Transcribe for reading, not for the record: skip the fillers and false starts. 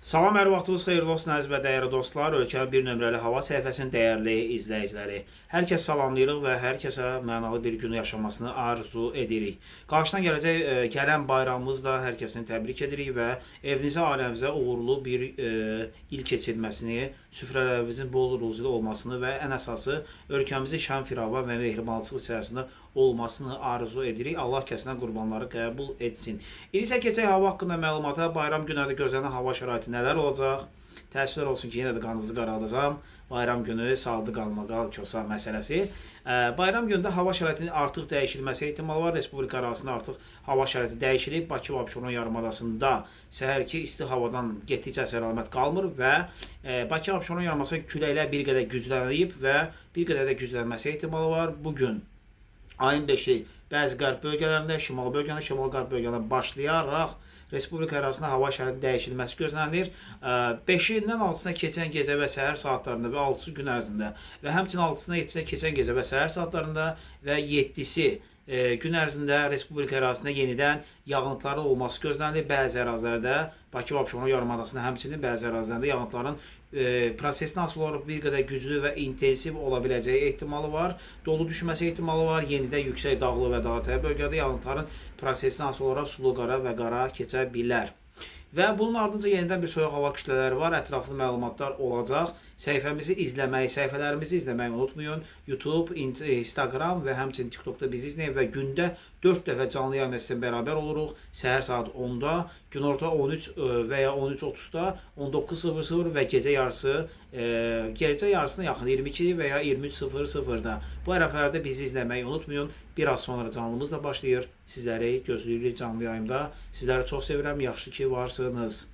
Salam, hər vaxtınız xeyirli olsun əziz və dəyərli dostlar. Ölkə bir nömrəli hava səhifəsinin dəyərli izləyiciləri. Hər kəs salamlayırıq və hər kəsə mənalı bir gün yaşamasını arzu edirik. Qarşıdan gələn bayramımız da hər kəsin təbrik edirik və evinizə, ailəmizə uğurlu bir il keçirməsini, süfrələrimizin bol ruzili olmasını və ən əsası ölkəmizi şən firava və mehribanlıq içərisində olmasını arzu edirik. Allah kəsinə qurbanları qəbul etsin. İndi isə keçək hava haqqında məlumata. Bayram günləri gözlənilən hava şəraiti nələr olacaq? Təəssüflər olsun ki, yenə də qanınızı qaraldacağam. Bayram günü saldı qalmağa kosa məsələsi. Bayram günündə hava şəraitinin artıq dəyişilməsi ehtimalı var. Respublika arasında artıq hava şəraiti dəyişilib. Bakı və Abşeron yarımadasında səhərki isti havadan getdikcə əlamət qalmır və Bakı Abşeron yarımadası küləklər bir qədər güclənib və bir qədər də güclənməsi ehtimalı var. Bugün ayın 5-i bəzi qərb bölgələrində, şimal qərb bölgələrində başlayaraq Respublika arasında hava şəraiti dəyişilməsi gözlənilir. 5-dən 6-sına keçən gecə və səhər saatlarında və 6-sı gün ərzində və həmçinin 6-sına 7-sinə keçən gecə və səhər saatlarında və 7-si gün ərzində Respublika ərazisində yenidən yağıntıların olması gözlənilir. Bəzi ərazilərdə, Bakı və Abşeron yarımadasında həmçinin bəzi ərazilərdə yağıntıların prosesindən asılı olaraq bir qədər güclü və intensiv ola biləcəyi ehtimalı var. Dolu düşməsi ehtimalı var. Yenidən yüksək dağlı və dağətəyi bölgədə yağıntıların prosesindən asılı olaraq sulu qara və qara keçə bilər. Və bunun ardınca yenidən bir soyuq hava kütlələri var. Ətraflı məlumatlar olacaq. Səhifəmizi izləməyi, səhifələrimizi izləməyi unutmayın. YouTube, Instagram və həmçinin TikTokda bizi izləyin və gündə 4 dəfə canlı yayımda sizinlə bərabər oluruq. Səhər saat 10-da, günorta 13 və ya 13:30-da, 19:00 və gecə yarısına yaxın 22 və ya 23:00-da. Bu ərəfələrdə bizi izləməyi unutmayın. Biraz sonra canlımız da başlayır. Sizləri gözləyirik canlı yayımda. Sizləri çox sevirəm. Yaxşı ki varsınız.